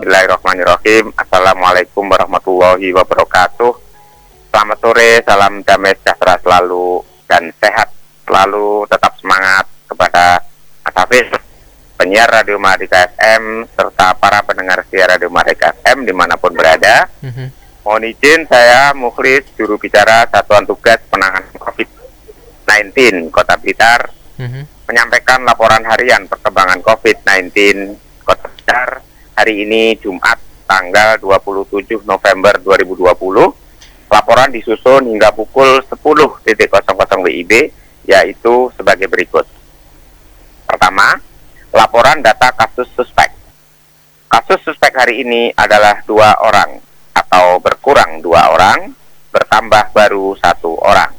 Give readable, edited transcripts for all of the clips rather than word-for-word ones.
Bismillahirrahmanirrahim. Assalamualaikum warahmatullahi wabarakatuh. Selamat sore, salam damai sejahtera selalu dan sehat selalu, tetap semangat kepada Mas Hafiz, penyiar Radio Mardika FM, serta para pendengar siar Radio Mardika FM dimanapun berada. Mohon izin, saya Mukhlis, juru bicara Satuan Tugas Penanganan COVID-19 Kota Blitar, menyampaikan laporan harian perkembangan COVID-19 Kota Blitar hari ini Jumat tanggal 27 November 2020. Laporan disusun hingga pukul 10.00 WIB, yaitu sebagai berikut. Pertama, laporan data kasus suspek. Kasus suspek hari ini adalah 2 orang, atau berkurang 2 orang, bertambah baru 1 orang.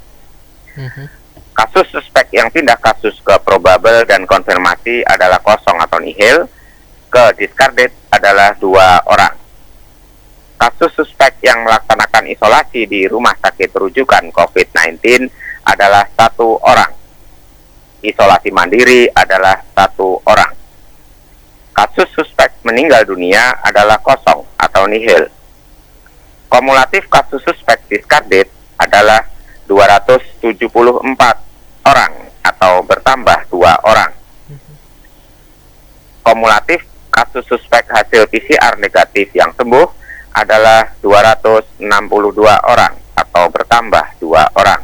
Kasus suspek yang pindah kasus ke probable dan konfirmasi adalah kosong atau nihil, ke discarded adalah 2 orang. Kasus suspek yang melaksanakan isolasi di rumah sakit rujukan COVID-19 adalah 1 orang. Isolasi mandiri adalah 1 orang. Kasus suspek meninggal dunia adalah kosong atau nihil. Kumulatif kasus suspek discarded adalah 274 orang atau bertambah 2 orang. Kumulatif kasus suspek hasil PCR negatif yang sembuh adalah 262 orang atau bertambah 2 orang.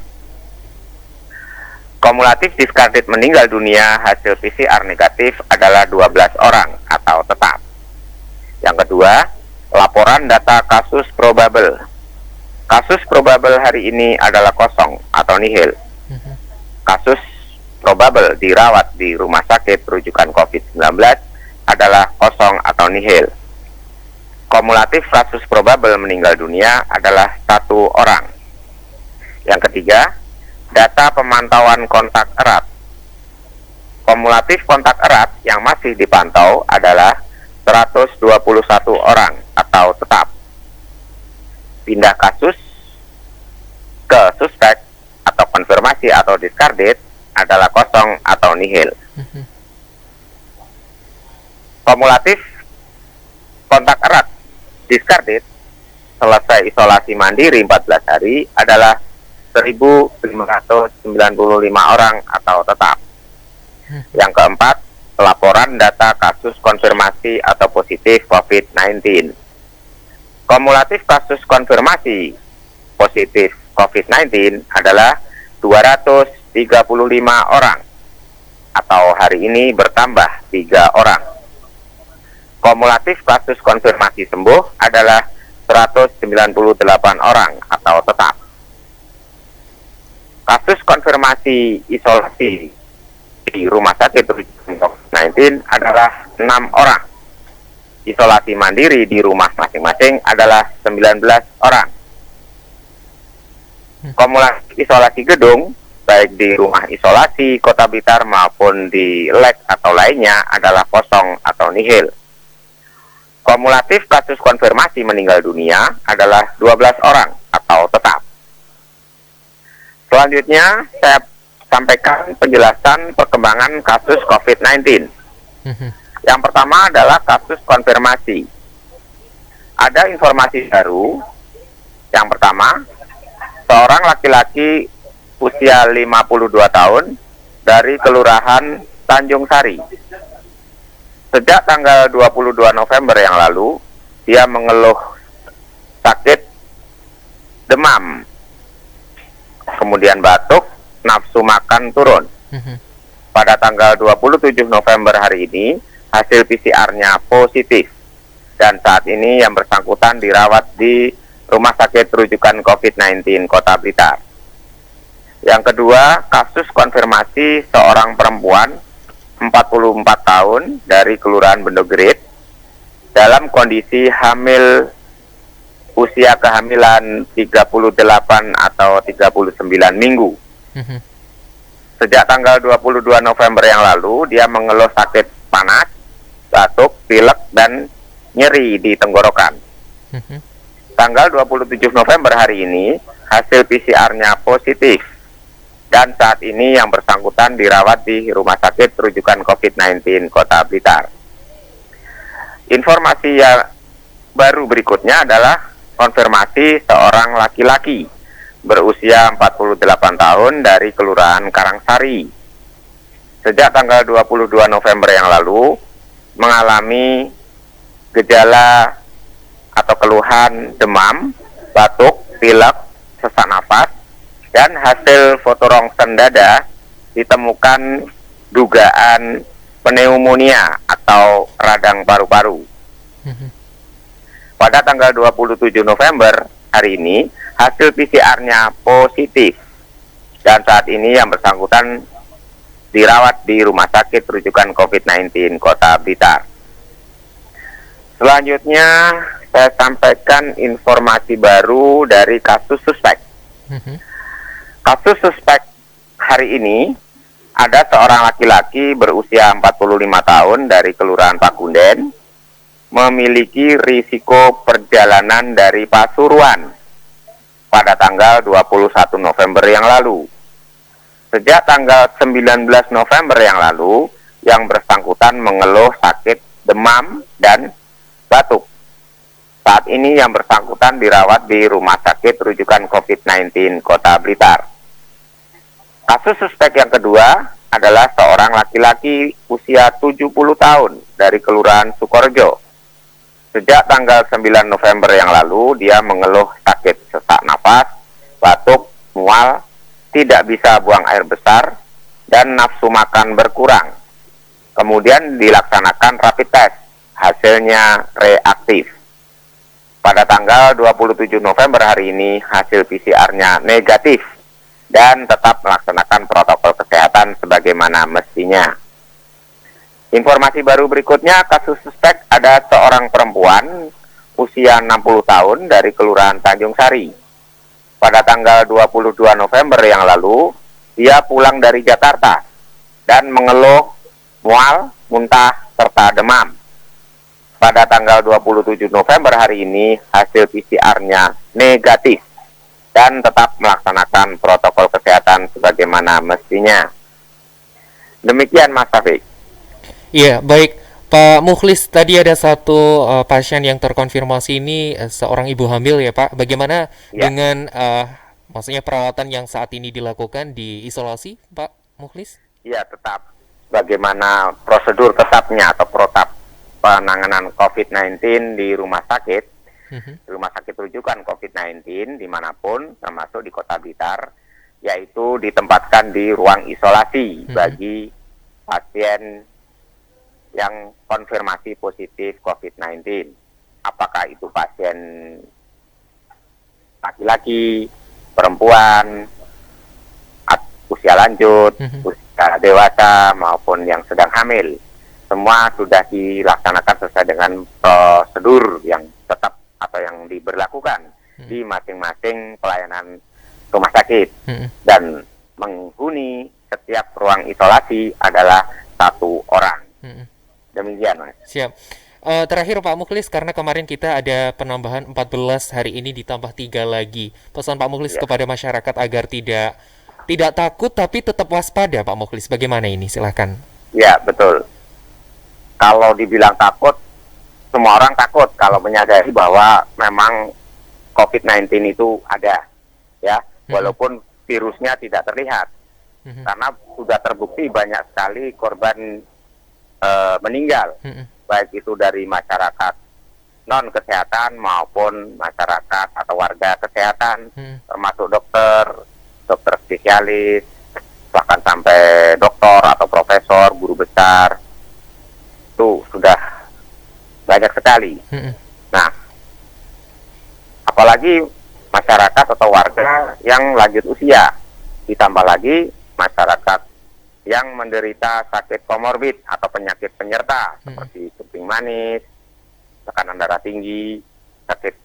Kumulatif discarded meninggal dunia hasil PCR negatif adalah 12 orang atau tetap. Yang kedua, laporan data kasus probable. Kasus probable hari ini adalah kosong atau nihil. Kasus probable dirawat di rumah sakit rujukan COVID-19 adalah kosong atau nihil. Kumulatif kasus probable meninggal dunia adalah 1 orang. Yang ketiga, data pemantauan kontak erat. Kumulatif kontak erat yang masih dipantau adalah 121 orang atau tetap. Pindah kasus ke suspek atau konfirmasi atau discarded adalah kosong atau nihil. Kumulatif kontak erat discarded selesai isolasi mandiri 14 hari adalah 1.595 orang atau tetap. Yang keempat, laporan data kasus konfirmasi atau positif COVID-19. Kumulatif kasus konfirmasi positif COVID-19 adalah 235 orang atau hari ini bertambah 3 orang. Kumulatif kasus konfirmasi sembuh adalah 198 orang atau tetap. Kasus konfirmasi isolasi di rumah sakit COVID-19 adalah 6 orang. Isolasi mandiri di rumah masing-masing adalah 19 orang. Kumulatif isolasi gedung, baik di rumah isolasi Kota Blitar maupun di LEK atau lainnya adalah kosong atau nihil. Kumulatif kasus konfirmasi meninggal dunia adalah 12 orang atau tetap. Selanjutnya, saya sampaikan penjelasan perkembangan kasus COVID-19. Yang pertama adalah kasus konfirmasi. Ada informasi baru. Yang pertama, seorang laki-laki usia 52 tahun dari Kelurahan Tanjung Sari. Sejak tanggal 22 November yang lalu, dia mengeluh sakit, demam, kemudian batuk, nafsu makan turun. Pada tanggal 27 November hari ini, hasil PCR-nya positif. Dan saat ini yang bersangkutan dirawat di Rumah Sakit Rujukan COVID-19 Kota Blitar. Yang kedua, kasus konfirmasi seorang perempuan 44 tahun dari Kelurahan Bendogrit dalam kondisi hamil, usia kehamilan 38 atau 39 minggu. Sejak tanggal 22 November yang lalu, dia mengeluh sakit panas, batuk, pilek, dan nyeri di tenggorokan. Tanggal 27 November hari ini, hasil PCR-nya positif. Dan saat ini yang bersangkutan dirawat di Rumah Sakit Rujukan COVID-19 Kota Blitar. Informasi baru berikutnya adalah konfirmasi seorang laki-laki berusia 48 tahun dari Kelurahan Karangsari. Sejak tanggal 22 November yang lalu mengalami gejala atau keluhan demam, batuk, pilek, sesak napas, dan hasil foto rongsen dada ditemukan dugaan pneumonia atau radang paru-paru. Pada tanggal 27 November hari ini, hasil PCR-nya positif. Dan saat ini yang bersangkutan dirawat di Rumah Sakit Rujukan COVID-19 Kota Blitar. Selanjutnya, saya sampaikan informasi baru dari kasus suspek. Kasus suspek hari ini, ada seorang laki-laki berusia 45 tahun dari Kelurahan Pakunden, memiliki risiko perjalanan dari Pasuruan pada tanggal 21 November yang lalu. Sejak tanggal 19 November yang lalu, yang bersangkutan mengeluh sakit demam dan batuk. Saat ini yang bersangkutan dirawat di Rumah Sakit Rujukan COVID-19 Kota Blitar. Kasus suspek yang kedua adalah seorang laki-laki usia 70 tahun dari Kelurahan Sukorejo. Sejak tanggal 9 November yang lalu, dia mengeluh sakit sesak napas, batuk, mual, tidak bisa buang air besar, dan nafsu makan berkurang. Kemudian dilaksanakan rapid test, hasilnya reaktif. Pada tanggal 27 November hari ini, hasil PCR-nya negatif, dan tetap melaksanakan protokol kesehatan sebagaimana mestinya. Informasi baru berikutnya, kasus suspek ada seorang perempuan usia 60 tahun dari Kelurahan Tanjung Sari. Pada tanggal 22 November yang lalu, dia pulang dari Jakarta dan mengeluh mual, muntah, serta demam. Pada tanggal 27 November hari ini, hasil PCR-nya negatif dan tetap melaksanakan protokol kesehatan sebagaimana mestinya. Demikian Mas Taufik. Iya, baik Pak Mukhlis, tadi ada satu pasien yang terkonfirmasi ini seorang ibu hamil ya Pak. Bagaimana dengan maksudnya perawatan yang saat ini dilakukan di isolasi Pak Mukhlis? Iya, tetap. Bagaimana prosedur tetapnya atau protap penanganan COVID-19 di rumah sakit, rumah sakit rujukan COVID-19 dimanapun, termasuk di Kota Blitar, yaitu ditempatkan di ruang isolasi bagi pasien yang konfirmasi positif COVID-19. Apakah itu pasien laki-laki, perempuan, usia lanjut, usia dewasa, maupun yang sedang hamil. Semua sudah dilaksanakan sesuai dengan prosedur yang tetap atau yang diberlakukan di masing-masing pelayanan rumah sakit. Dan menghuni setiap ruang isolasi adalah 1 orang. Demikian, Mas. Siap. Terakhir Pak Mukhlis, karena kemarin kita ada penambahan 14, hari ini ditambah 3 lagi. Pesan Pak Mukhlis kepada masyarakat agar tidak takut tapi tetap waspada Pak Mukhlis. Bagaimana ini? Silahkan. Ya, betul. Kalau dibilang takut, semua orang takut kalau menyadari bahwa memang COVID-19 itu ada. Ya, walaupun virusnya tidak terlihat. Karena sudah terbukti banyak sekali korban meninggal, baik itu dari masyarakat non kesehatan maupun masyarakat atau warga kesehatan, termasuk dokter spesialis, bahkan sampai doktor atau profesor, guru besar, itu sudah banyak sekali. Nah, apalagi masyarakat atau warga yang lanjut usia, ditambah lagi masyarakat yang menderita sakit komorbid atau penyakit penyerta seperti kencing manis, tekanan darah tinggi, sakit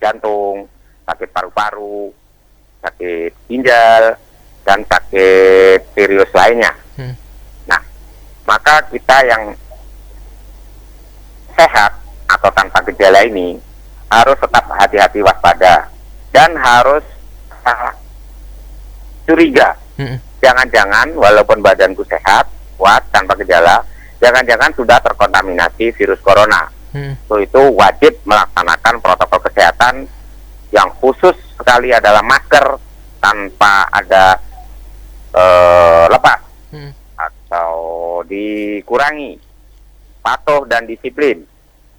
jantung, sakit paru-paru, sakit ginjal, dan sakit serius lainnya. Nah, maka kita yang sehat atau tanpa gejala ini harus tetap hati-hati waspada dan harus curiga. Jangan-jangan walaupun badanku sehat, kuat, tanpa gejala, jangan-jangan sudah terkontaminasi virus corona. itu wajib melaksanakan protokol kesehatan yang khusus sekali adalah masker tanpa ada lepas atau dikurangi, patuh dan disiplin.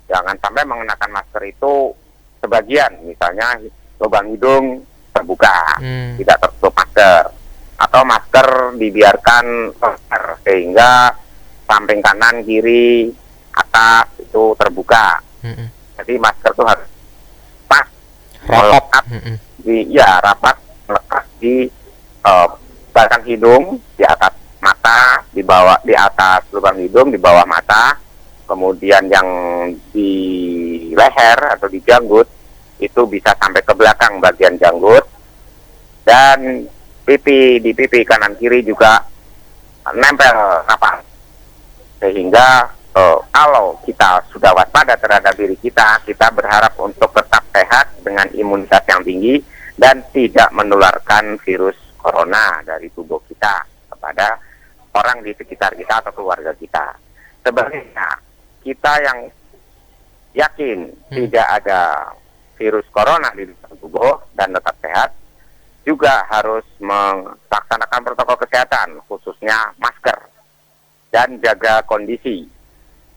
Jangan sampai mengenakan masker itu sebagian, misalnya lubang hidung terbuka, tidak tertutup masker, atau masker dibiarkan lebar sehingga samping kanan, kiri, atas itu terbuka. Jadi masker itu harus pas, melekat rapat, melekat di belakang hidung, di atas mata, di bawah, di atas lubang hidung, di bawah mata, kemudian yang di leher atau di janggut itu bisa sampai ke belakang bagian janggut, dan di pipi kanan kiri juga nempel rapat, sehingga kalau kita sudah waspada terhadap diri kita, kita berharap untuk tetap sehat dengan imunitas yang tinggi dan tidak menularkan virus corona dari tubuh kita kepada orang di sekitar kita atau keluarga kita. Sebaliknya, kita yang yakin tidak ada virus corona di dalam tubuh dan tetap sehat, juga harus melaksanakan protokol kesehatan, khususnya masker, dan jaga kondisi.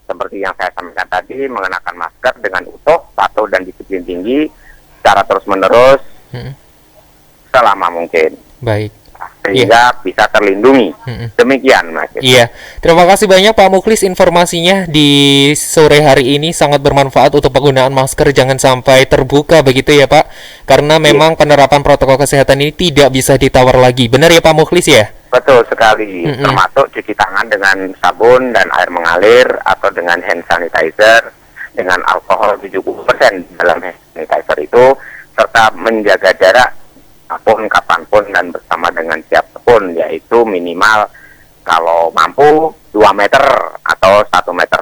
Seperti yang saya sampaikan tadi, mengenakan masker dengan utuh, patuh dan disiplin tinggi, secara terus-menerus, selama mungkin. Baik. Sehingga bisa terlindungi. Demikian, Mas. Iya, terima kasih banyak Pak Mukhlis, informasinya di sore hari ini sangat bermanfaat untuk penggunaan masker, jangan sampai terbuka begitu ya Pak, karena memang penerapan protokol kesehatan ini tidak bisa ditawar lagi. Benar ya Pak Mukhlis ya? Betul sekali, termasuk cuci tangan dengan sabun dan air mengalir atau dengan hand sanitizer dengan alkohol 70% dalam hand sanitizer itu, serta menjaga jarak apapun, kapanpun, dan bersama dengan siapapun, yaitu minimal kalau mampu 2 meter atau 1,5 meter.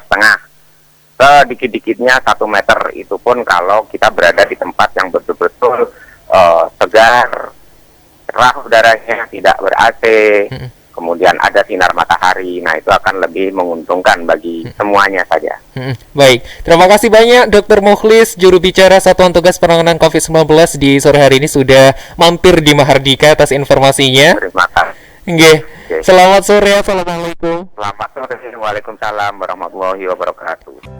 Sedikit-dikitnya 1 meter, itu pun kalau kita berada di tempat yang betul-betul segar, cerah udaranya, tidak ber-AC, kemudian ada sinar matahari. Nah, itu akan lebih menguntungkan bagi semuanya saja. Baik, terima kasih banyak Dr. Mukhlis, juru bicara Satuan Tugas Penanganan COVID-19 di sore hari ini sudah mampir di Mahardika atas informasinya. Terima kasih. Nggih. Selamat sore, assalamualaikum. Selamat sore, waalaikumsalam warahmatullahi wabarakatuh.